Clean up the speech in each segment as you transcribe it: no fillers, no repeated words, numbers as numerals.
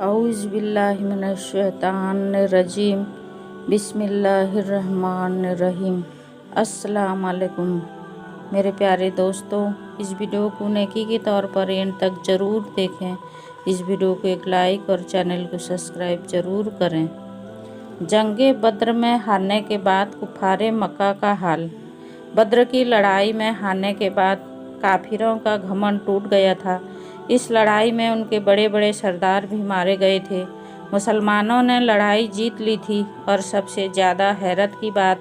औज़ुबिल्लाहिमिनश्शैतानिर्रजीम बिस्मिल्लाहिर्रहमानिर्रहीम। अस्सलाम वालेकुम मेरे प्यारे दोस्तों, इस वीडियो को नेकी के तौर पर एंड तक ज़रूर देखें। इस वीडियो को एक लाइक और चैनल को सब्सक्राइब ज़रूर करें। जंगे बद्र में हारने के बाद कुफारे मक्का का हाल। बद्र की लड़ाई में हारने के बाद काफिरों का घमंड टूट गया था। इस लड़ाई में उनके बड़े बड़े सरदार भी मारे गए थे। मुसलमानों ने लड़ाई जीत ली थी और सबसे ज़्यादा हैरत की बात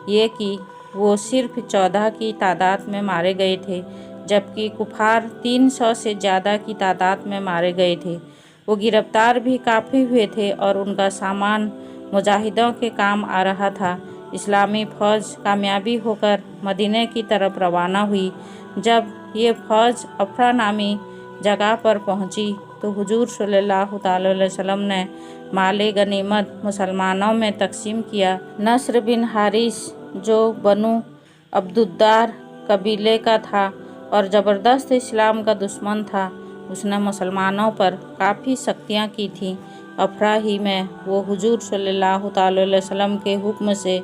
ये कि वो सिर्फ 14 की तादाद में मारे गए थे, जबकि कुफार 300 से ज़्यादा की तादाद में मारे गए थे। वो गिरफ्तार भी काफ़ी हुए थे और उनका सामान मुजाहिदों के काम आ रहा था। इस्लामी फ़ौज कामयाबी होकर मदीने की तरफ रवाना हुई। जब ये फ़ौज अफरा नामी जगह पर पहुंची तो हुजूर सल्लल्लाहु अलैहि वसल्लम ने माले गनीमत मुसलमानों में तकसीम किया। नस्र बिन हारिस जो बनु अब्दुद्दार कबीले का था और ज़बरदस्त इस्लाम का दुश्मन था, उसने मुसलमानों पर काफ़ी सख्तियाँ की थीं। अफरा ही में वो हुजूर सल्लल्लाहु अलैहि वसल्लम के हुक्म से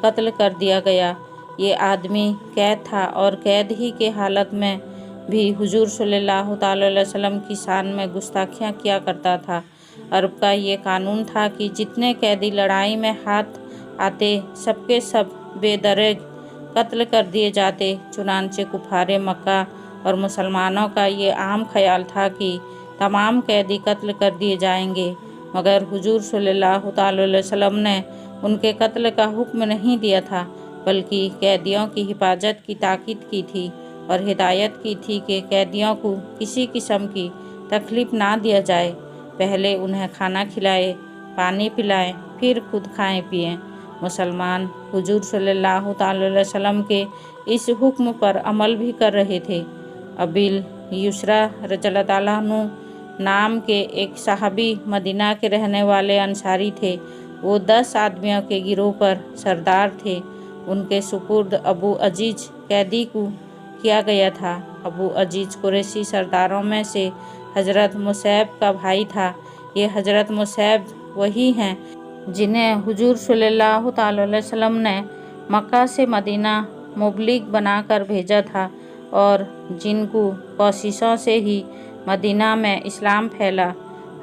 कत्ल कर दिया गया। ये आदमी कैद था और कैद ही के हालत में भी हुजूर सल्लल्लाहु अलैहि वसल्लम की शान में गुस्ताखियाँ किया करता था। अरब का ये कानून था कि जितने कैदी लड़ाई में हाथ आते सबके सब बेदर्ग कत्ल कर दिए जाते। चुनांचे कुफारे मक्का और मुसलमानों का ये आम ख्याल था कि तमाम कैदी कत्ल कर दिए जाएंगे, मगर हुजूर सल्लल्लाहु अलैहि वसल्लम ने उनके कत्ल का हुक्म नहीं दिया था, बल्कि कैदियों की हिफाजत की ताकीद की थी और हिदायत की थी कि कैदियों को किसी किस्म की तकलीफ़ ना दिया जाए। पहले उन्हें खाना खिलाएं, पानी पिलाएं, फिर खुद खाएं पिएं। मुसलमान हुजूर सल्लल्लाहु अलैहि वसल्लम के इस हुक्म पर अमल भी कर रहे थे। अबिल युसरा रज़ियल्लाहु अन्हु नाम के एक सहाबी मदीना के रहने वाले अंसारी थे। वो 10 आदमियों के गिरोह पर सरदार थे। उनके सुपुर्द अबू अजीज कैदी को किया गया था। अबू अजीज कुरैशी सरदारों में से हज़रत मुसैब का भाई था। ये हज़रत मुसैब वही हैं जिन्हें हुजूर सल्लल्लाहु अलैहि वसल्लम ने मक्का से मदीना मुबलिग बनाकर भेजा था और जिनको कोशिशों से ही मदीना में इस्लाम फैला।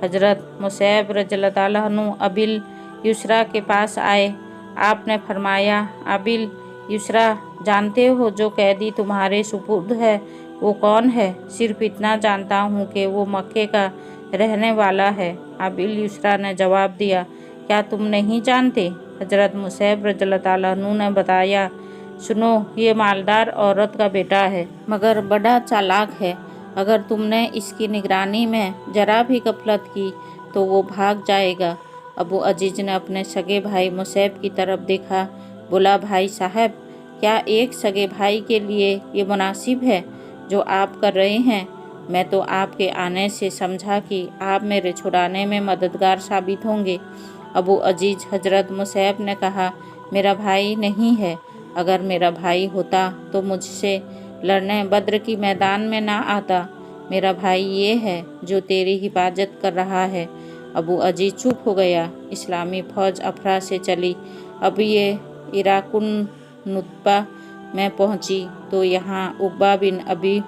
हज़रत मुसैब रज़ियल्लाहु अन्हु अबिल युसरा के पास आए। आपने फरमाया, अबिल युसरा, जानते हो जो कैदी तुम्हारे सुपुर्द है वो कौन है? सिर्फ इतना जानता हूँ कि वो मक्के का रहने वाला है। अबिल युसरा ने जवाब दिया, क्या तुम नहीं जानते? हज़रत मुसैब रज़ियल्लाहु अन्हु ने बताया, सुनो, ये मालदार औरत का बेटा है, मगर बड़ा चालाक है। अगर तुमने इसकी निगरानी में ज़रा भी गफलत की तो वो भाग जाएगा। अबू अजीज ने अपने सगे भाई मुसैब की तरफ देखा। बोला, भाई साहब, क्या एक सगे भाई के लिए ये मुनासिब है जो आप कर रहे हैं? मैं तो आपके आने से समझा कि आप मेरे छुड़ाने में मददगार साबित होंगे। अबू अजीज हज़रत मुसैब ने कहा, मेरा भाई नहीं है। अगर मेरा भाई होता तो मुझसे लड़ने बद्र की मैदान में ना आता। मेरा भाई ये है जो तेरी हिफाजत कर रहा है। अबू अजीज चुप हो गया। इस्लामी फ़ौज अफरा से चली। अब ये इराकुन नुतबा में पहुंची तो यहाँ उक़बा बिन अबी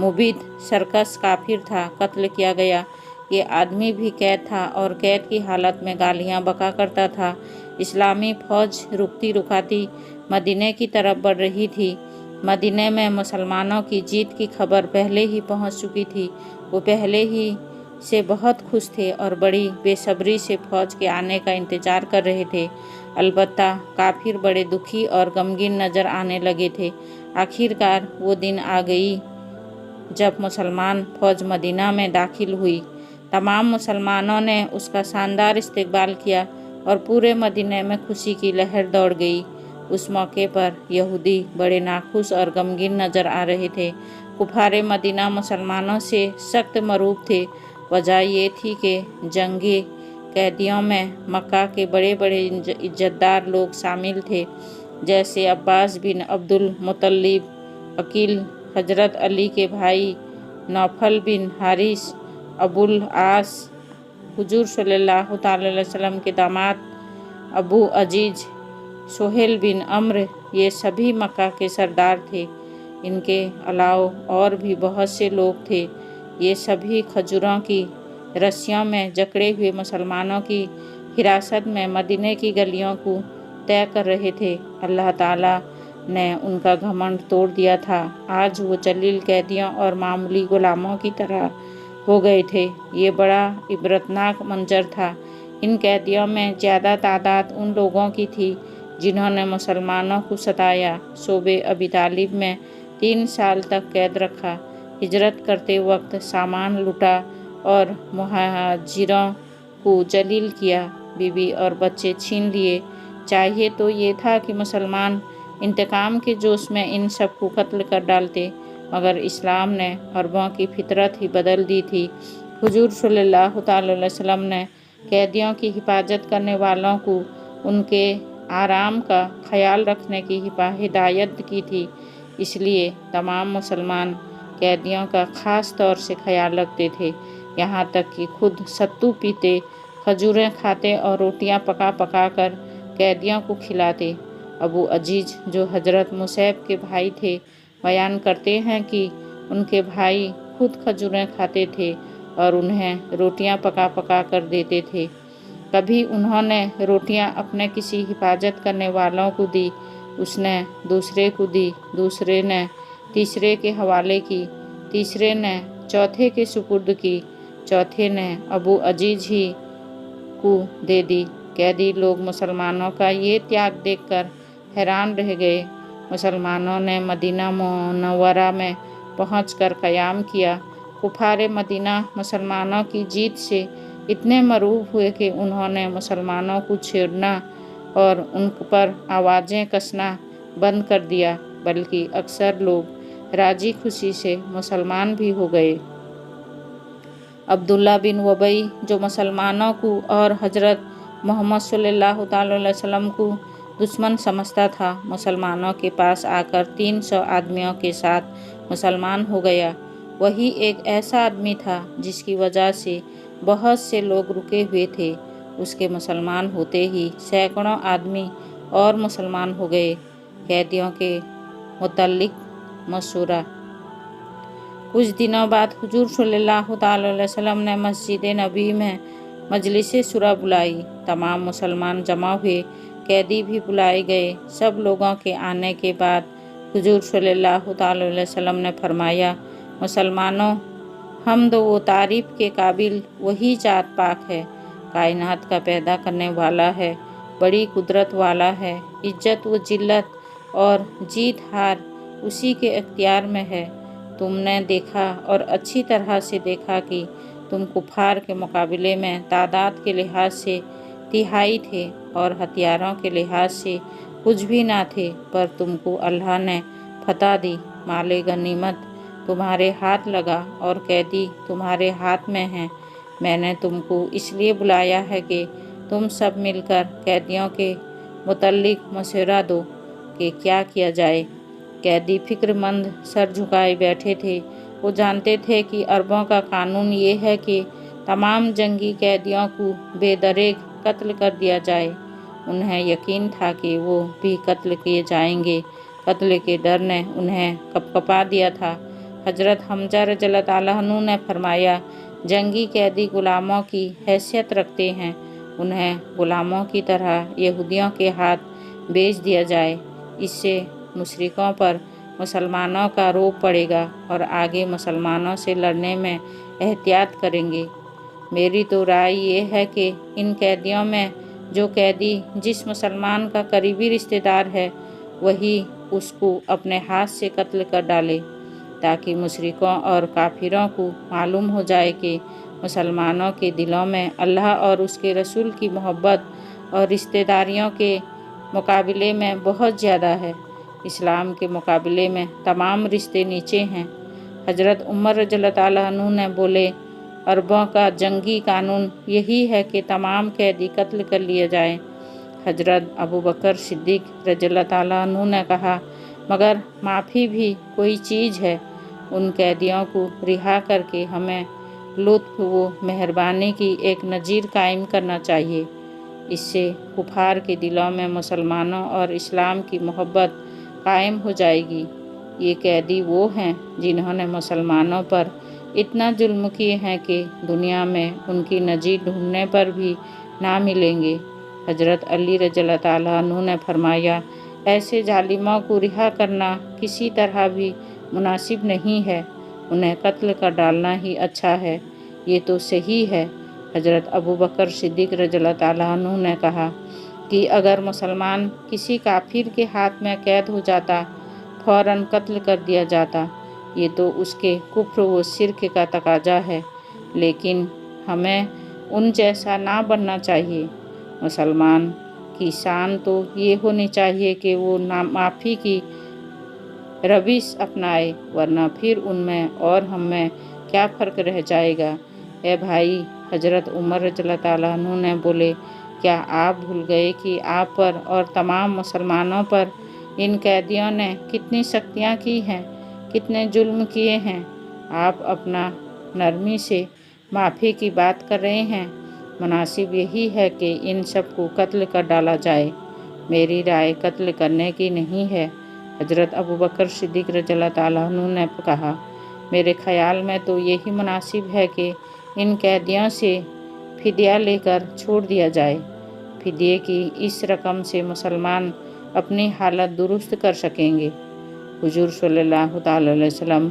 मुबीद सर्कस काफिर था, कत्ल किया गया। ये आदमी भी कैद था और कैद की हालत में गालियाँ बका करता था। इस्लामी फ़ौज रुकती रुकाती मदीने की तरफ बढ़ रही थी। मदीने में मुसलमानों की जीत की खबर पहले ही पहुंच चुकी थी। वो पहले ही से बहुत खुश थे और बड़ी बेसब्री से फ़ौज के आने का इंतज़ार कर रहे थे। अलबत्ता काफिर बड़े दुखी और गमगीन नज़र आने लगे थे। आखिरकार वो दिन आ गई जब मुसलमान फ़ौज मदीना में दाखिल हुई। तमाम मुसलमानों ने उसका शानदार इस्तकबाल किया और पूरे मदीने में खुशी की लहर दौड़ गई। उस मौके पर यहूदी बड़े नाखुश और गमगीन नज़र आ रहे थे। कुफारे मदीना मुसलमानों से सख्त मरूब थे। वजह ये थी कि जंगी कैदियों में मक्का के बड़े बड़े इज्जतदार लोग शामिल थे, जैसे अब्बास बिन अब्दुल मुत्तलिब, अकील, हज़रत अली के भाई नौफल बिन हारिस, अबुल आस, हुजूर सल्लल्लाहु अलैहि वसल्लम के दामाद अबू अजीज, सोहेल बिन अम्र, ये सभी मक्का के सरदार थे। इनके अलावा और भी बहुत से लोग थे। ये सभी खजूरों की रस्सियों में जकड़े हुए मुसलमानों की हिरासत में मदीने की गलियों को तय कर रहे थे। अल्लाह ताला ने उनका घमंड तोड़ दिया था। आज वो जलील कैदियों और मामूली गुलामों की तरह हो गए थे। ये बड़ा इबरतनाक मंजर था। इन कैदियों में ज़्यादा तादाद उन लोगों की थी जिन्होंने मुसलमानों को सताया। शोबे अबी तालिब में 3 साल तक कैद रखा। हिजरत करते वक्त सामान लूटा और मुहाजिरों को जलील किया। बीवी और बच्चे छीन लिए। चाहिए तो ये था कि मुसलमान इंतकाम के जोश में इन सब को कत्ल कर डालते, मगर इस्लाम ने अरबों की फितरत ही बदल दी थी। हुजूर सल्लल्लाहु अलैहि वसल्लम ने कैदियों की हिफाजत करने वालों को उनके आराम का ख्याल रखने की हिदायत की थी। इसलिए तमाम मुसलमान कैदियों का ख़ास तौर से ख्याल रखते थे, यहाँ तक कि खुद सत्तू पीते, खजूरें खाते और रोटियां पका पका कर कैदियों को खिलाते। अबू अजीज, जो हजरत मुसैब के भाई थे, बयान करते हैं कि उनके भाई खुद खजूरें खाते थे और उन्हें रोटियां पका पका कर देते थे। कभी उन्होंने रोटियां अपने किसी हिफाजत करने वालों को दी, उसने दूसरे को दी, दूसरे ने तीसरे के हवाले की, तीसरे ने चौथे के सुपुर्द की, चौथे ने अबू अजीज ही को दे दी। कैदी लोग मुसलमानों का ये त्याग देखकर हैरान रह गए। मुसलमानों ने मदीना मुनव्वरा में पहुंचकर क़याम किया। कुफारे मदीना मुसलमानों की जीत से इतने मरूब हुए कि उन्होंने मुसलमानों को छेड़ना और उन पर आवाज़ें कसना बंद कर दिया, बल्कि अक्सर लोग राजी खुशी से मुसलमान भी हो गए। अब्दुल्ला बिन उबई, जो मुसलमानों को और हजरत मोहम्मद सल्लल्लाहु अलैहि वसल्लम को दुश्मन समझता था, मुसलमानों के पास आकर 300 आदमियों के साथ मुसलमान हो गया। वही एक ऐसा आदमी था जिसकी वजह से बहुत से लोग रुके हुए थे। उसके मुसलमान होते ही सैकड़ों आदमी और मुसलमान हो गए। कैदियों के मुतल्लिक मशूरा। कुछ दिनों बाद हुजूर सल्लल्लाहु अलैहि वसल्लम ने मस्जिद नबी में मजलिस शुरा बुलाई। तमाम मुसलमान जमा हुए, कैदी भी बुलाए गए। सब लोगों के आने के बाद हुजूर सल्लल्लाहु अलैहि वसल्लम ने फरमाया, मुसलमानों, हम्द व तारीफ़ के काबिल वही जात पाक है, कायनात का पैदा करने वाला है, बड़ी कुदरत वाला है। इज्जत व जिल्लत और जीत हार उसी के इख्तियार में है। तुमने देखा और अच्छी तरह से देखा कि तुम कुफार के मुकाबले में तादाद के लिहाज से तिहाई थे और हथियारों के लिहाज से कुछ भी ना थे, पर तुमको अल्लाह ने फतह दी। माले गनीमत तुम्हारे हाथ लगा और कैदी तुम्हारे हाथ में हैं। मैंने तुमको इसलिए बुलाया है कि तुम सब मिलकर कैदियों के मुतल्लिक मशवरा दो कि क्या किया जाए। कैदी फिक्रमंद सर झुकाए बैठे थे। वो जानते थे कि अरबों का कानून ये है कि तमाम जंगी कैदियों को बेदरेग कत्ल कर दिया जाए। उन्हें यकीन था कि वो भी कत्ल किए जाएंगे। कत्ल के डर ने उन्हें कपकपा दिया था। हजरत हमजा रज़ियल्लाहु अन्हु ने फरमाया, जंगी कैदी गुलामों की हैसियत रखते हैं, उन्हें गुलामों की तरह यहूदियों के हाथ बेच दिया जाए। इससे मुशरिकों पर मुसलमानों का रोब पड़ेगा और आगे मुसलमानों से लड़ने में एहतियात करेंगे। मेरी तो राय ये है कि इन कैदियों में जो कैदी जिस मुसलमान का करीबी रिश्तेदार है, वही उसको अपने हाथ से कत्ल कर डाले, ताकि मुशरिकों और काफिरों को मालूम हो जाए कि मुसलमानों के दिलों में अल्लाह और उसके रसूल की मोहब्बत और रिश्तेदारियों के मुकाबले में बहुत ज़्यादा है। इस्लाम के मुकाबले में तमाम रिश्ते नीचे हैं। हजरत उमर रज़ियल्लाहु अन्हु ने बोले, अरबों का जंगी कानून यही है कि तमाम कैदी कत्ल कर लिए जाएं। हजरत अबू बकर सिद्दीक रज़ियल्लाहु अन्हु ने कहा, मगर माफ़ी भी कोई चीज़ है। उन कैदियों को रिहा करके हमें लुत्फ़ व मेहरबानी की एक नज़ीर कायम करना चाहिए। इससे कुफार के दिलों में मुसलमानों और इस्लाम की मोहब्बत कायम हो जाएगी। ये कैदी वो हैं जिन्होंने मुसलमानों पर इतना जुल्म किए हैं कि दुनिया में उनकी नज़ीर ढूंढने पर भी ना मिलेंगे। हज़रत अली रज़ियल्लाहु ताला अन्हु ने फरमाया, ऐसे जालिमों को रिहा करना किसी तरह भी मुनासिब नहीं है, उन्हें कत्ल कर डालना ही अच्छा है। ये तो सही है। हज़रत अबू बकर सिद्दीक़ रज़ियल्लाहु ताला अन्हु ने कहा कि अगर मुसलमान किसी काफिर के हाथ में कैद हो जाता, फ़ौरन कत्ल कर दिया जाता। ये तो उसके कुफ्र व शिर्क का तकाजा है, लेकिन हमें उन जैसा ना बनना चाहिए। मुसलमान की शान तो ये होनी चाहिए कि वो माफ़ी की रविश अपनाए, वरना फिर उनमें और हम में क्या फ़र्क रह जाएगा। ए भाई, हज़रत उमर रज़ियल्लाहु ताला अन्हु ने बोले, क्या आप भूल गए कि आप पर और तमाम मुसलमानों पर इन कैदियों ने कितनी सख्तियाँ की हैं, कितने जुल्म किए हैं। आप अपना नरमी से माफ़ी की बात कर रहे हैं। मुनासिब यही है कि इन सब को कत्ल कर डाला जाए। मेरी राय कत्ल करने की नहीं है। हज़रत अबू बकर सिद्दीक़ रज़ियल्लाहु ताला अन्हु ने कहा, मेरे ख़याल में तो यही मुनासिब है कि इन कैदियों से फ़िदिया लेकर छोड़ दिया जाए। फ़िदिये की इस रकम से मुसलमान अपनी हालत दुरुस्त कर सकेंगे। हुजूर सल्लल्लाहु ताला अलैहि वसल्लम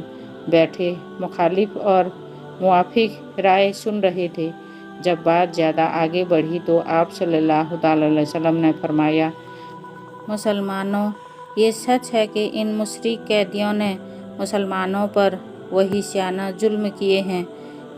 बैठे मुखालिफ और मुवाफ़िक राय सुन रहे थे। जब बात ज़्यादा आगे बढ़ी तो आप सल्लल्लाहु ताला अलैहि वसल्लम ने फरमाया, मुसलमानों, ये सच है कि इन मुशरिक कैदियों ने मुसलमानों पर वहिशाना जुल्म किए हैं।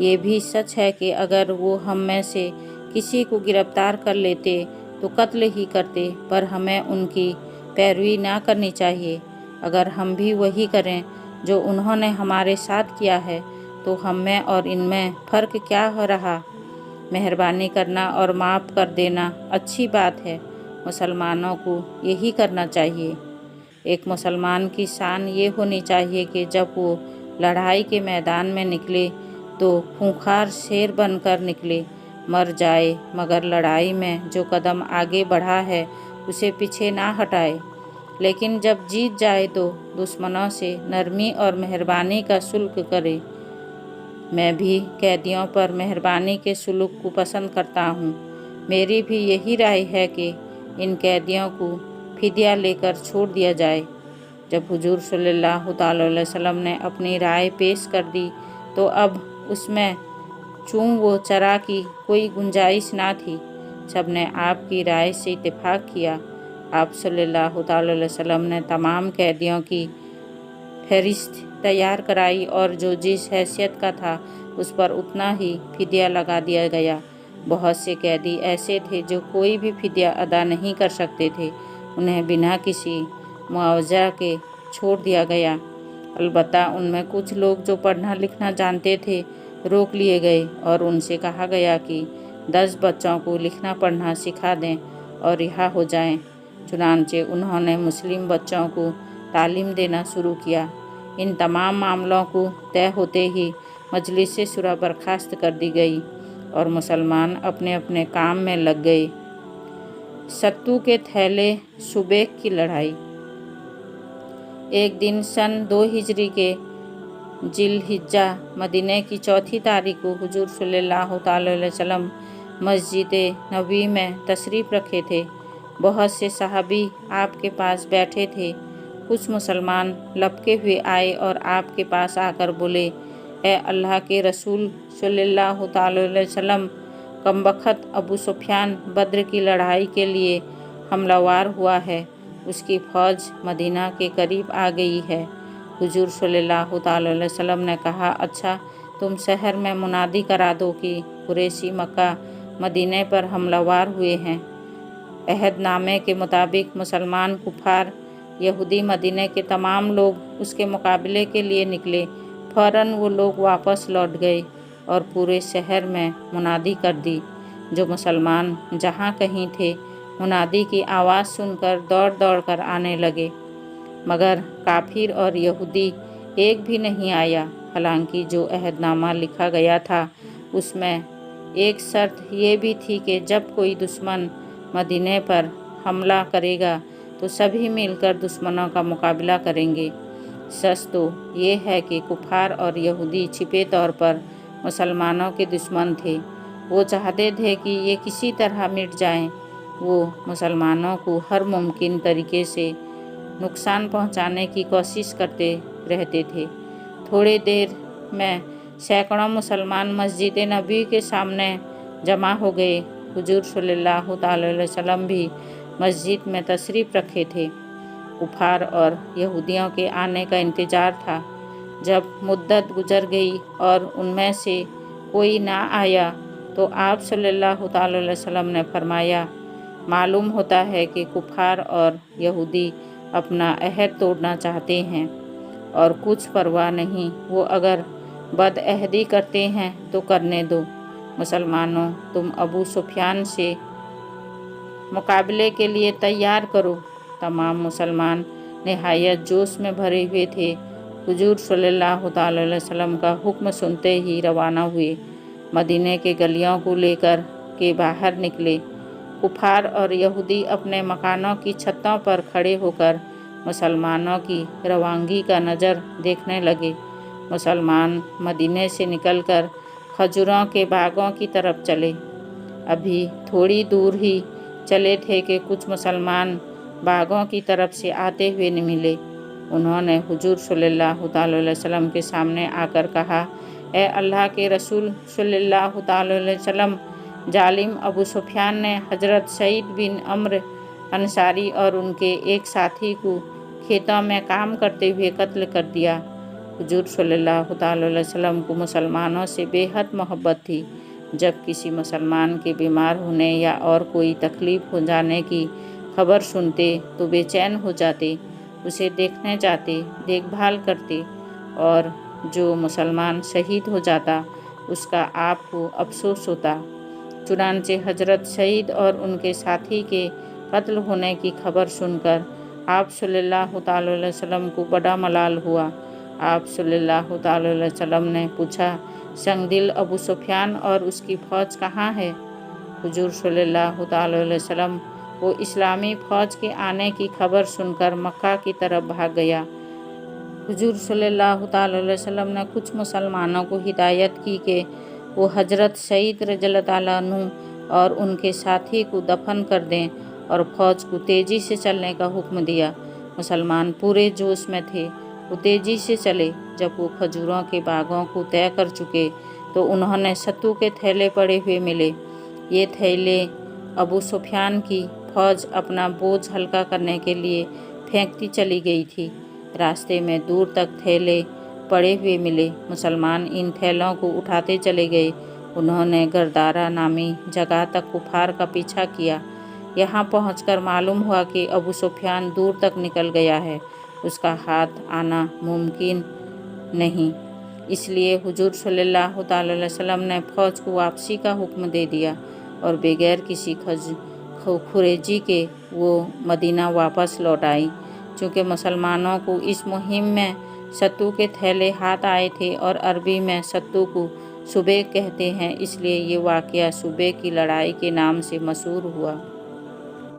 ये भी सच है कि अगर वो हम में से किसी को गिरफ्तार कर लेते तो कत्ल ही करते, पर हमें उनकी पैरवी ना करनी चाहिए। अगर हम भी वही करें जो उन्होंने हमारे साथ किया है तो हम में और इनमें फ़र्क क्या हो रहा। मेहरबानी करना और माफ़ कर देना अच्छी बात है। मुसलमानों को यही करना चाहिए। एक मुसलमान की शान ये होनी चाहिए कि जब वो लड़ाई के मैदान में निकले तो खूंखार शेर बनकर निकले, मर जाए मगर लड़ाई में जो कदम आगे बढ़ा है उसे पीछे ना हटाए। लेकिन जब जीत जाए तो दुश्मनों से नरमी और मेहरबानी का सुलूक करे। मैं भी कैदियों पर मेहरबानी के सुलूक को पसंद करता हूँ। मेरी भी यही राय है कि इन कैदियों को फ़िदिया लेकर छोड़ दिया जाए। जब हुजूर सल्लल्लाहु ताला अलैहि वसल्लम ने अपनी राय पेश कर दी तो अब उसमें चूं व चरा की कोई गुंजाइश ना थी। सब ने आपकी राय से इत्तेफाक किया। आप सल्लल्लाहु ताला अलैहि वसल्लम ने तमाम कैदियों की फहरिस्त तैयार कराई और जो जिस हैसियत का था उस पर उतना ही फ़िदिया लगा दिया गया। बहुत से कैदी ऐसे थे जो कोई भी फ़िदिया अदा नहीं कर सकते थे, उन्हें बिना किसी मुआवजा के छोड़ दिया गया। अलबत्ता उनमें कुछ लोग जो पढ़ना लिखना जानते थे रोक लिए गए और उनसे कहा गया कि 10 बच्चों को लिखना पढ़ना सिखा दें और रिहा हो जाएं। चुनांचे उन्होंने मुस्लिम बच्चों को तालीम देना शुरू किया। इन तमाम मामलों को तय होते ही मजलिस से शुरा बर्खास्त कर दी गई और मुसलमान अपने अपने काम में लग गए। सत्तू के थैले सुबेक की लड़ाई। एक दिन सन 2 हिजरी के जिलहिज्जा मदीने की 4 तारीख को हुजूर सल्लल्लाहु ताला अलैहि वसल्लम मस्जिद नबवी में तशरीफ़ रखे थे। बहुत से सहाबी आपके पास बैठे थे। कुछ मुसलमान लपके हुए आए और आपके पास आकर बोले, ए अल्लाह के रसूल सल्लल्लाहु ताला अलैहि वसल्लम, कमबख्त अबू सुफियान बद्र की लड़ाई के लिए हमलावर हुआ है, उसकी फ़ौज मदीना के करीब आ गई है। हुजूर सल्लल्लाहु ताला अलैहि वसल्लम ने कहा, अच्छा, तुम शहर में मुनादी करा दो कि कुरैशी मक्का मदीने पर हमलावर हुए हैं। अहदनामे के मुताबिक मुसलमान कुफार यहूदी मदीने के तमाम लोग उसके मुकाबले के लिए निकले। फ़ौरन वो लोग वापस लौट गए और पूरे शहर में मुनादी कर दी। जो मुसलमान जहाँ कहीं थे मुनादी की आवाज़ सुनकर दौड़ दौड़ कर आने लगे, मगर काफिर और यहूदी एक भी नहीं आया। हालांकि जो अहदनामा लिखा गया था उसमें एक शर्त ये भी थी कि जब कोई दुश्मन मदीने पर हमला करेगा तो सभी मिलकर दुश्मनों का मुकाबला करेंगे। सच तो ये है कि कुफार और यहूदी छिपे तौर पर मुसलमानों के दुश्मन थे। वो चाहते थे कि ये किसी तरह मिट जाएं। वो मुसलमानों को हर मुमकिन तरीके से नुकसान पहुंचाने की कोशिश करते रहते थे। थोड़ी देर में सैकड़ों मुसलमान मस्जिद नबी के सामने जमा हो गए। हुजूर सल्लल्लाहु अलैहि वसल्लम भी मस्जिद में तशरीफ़ रखे थे। कुफार और यहूदियों के आने का इंतज़ार था। जब मुद्दत गुजर गई और उनमें से कोई ना आया तो आप सल्लल्लाहु अलैहि वसल्लम ने फरमाया, मालूम होता है कि कुफार और यहूदी अपना अहद तोड़ना चाहते हैं और कुछ परवाह नहीं, वो अगर बदअहदी करते हैं तो करने दो। मुसलमानों, तुम अबू सुफियान से मुकाबले के लिए तैयार करो। तमाम मुसलमान निहायत जोश में भरे हुए थे। हुजूर सल्लल्लाहु अलैहि वसल्लम का हुक्म सुनते ही रवाना हुए। मदीने के गलियों को लेकर के बाहर निकले। कुफार और यहूदी अपने मकानों की छतों पर खड़े होकर मुसलमानों की रवानगी का नज़र देखने लगे। मुसलमान मदीने से निकलकर खजूरों के बागों की तरफ चले। अभी थोड़ी दूर ही चले थे कि कुछ मुसलमान बागों की तरफ से आते हुए न मिले। उन्होंने हुजूर सल्लल्लाहु अलैहि वसल्लम के सामने आकर कहा, ए अल्लाह के रसूल सल्लल्लाहु अलैहि वसल्लम, जालिम अबू सुफियान ने हज़रत सईद बिन अम्र अंसारी और उनके एक साथी को खेतों में काम करते हुए कत्ल कर दिया। हुजूर सल्लल्लाहु अलैहि वसल्लम को मुसलमानों से बेहद मोहब्बत थी। जब किसी मुसलमान के बीमार होने या और कोई तकलीफ़ हो जाने की खबर सुनते तो बेचैन हो जाते, उसे देखने जाते, देखभाल करते, और जो मुसलमान शहीद हो जाता उसका आपको अफसोस होता। चुनांचे हज़रत सईद और उनके साथी के कत्ल होने की खबर सुनकर आप सल्लल्लाहु अलैहि वसल्लम को बड़ा मलाल हुआ। आप सल्लल्लाहु अलैहि वसल्लम ने पूछा, संगदिल अबू सुफियान और उसकी फ़ौज कहाँ है? हुजूर सल्लल्लाहु अलैहि वसल्लम वो इस्लामी फ़ौज के आने की खबर सुनकर मक्का की तरफ भाग गया। हुजूर सल्लल्लाहु अलैहि वसल्लम ने कुछ मुसलमानों को हिदायत की कि वो हज़रत सईद रज़ियल्लाहु अन्हु और उनके साथी को दफन कर दें और फ़ौज को तेज़ी से चलने का हुक्म दिया। मुसलमान पूरे जोश में थे। वो तेज़ी से चले। जब वो खजूरों के बागों को तय कर चुके तो उन्होंने सत्तू के थैले पड़े हुए मिले। ये थैले अबू सुफियान की फ़ौज अपना बोझ हल्का करने के लिए फेंकती चली गई थी। रास्ते में दूर तक थैले पड़े हुए मिले। मुसलमान इन थैलों को उठाते चले गए। उन्होंने गरदारा नामी जगह तक कुफार का पीछा किया। यहाँ पहुंचकर मालूम हुआ कि अबू सुफियान दूर तक निकल गया है, उसका हाथ आना मुमकिन नहीं। इसलिए हुजूर सल्लल्लाहु अलैहि वसल्लम ने फ़ौज को वापसी का हुक्म दे दिया और बगैर किसी खुरेजी के वो मदीना वापस लौट आई। चूँकि मुसलमानों को इस मुहिम में सत्तू के थैले हाथ आए थे और अरबी में सत्तू को सुबह कहते हैं, इसलिए ये वाक़या सुबह की लड़ाई के नाम से मशहूर हुआ।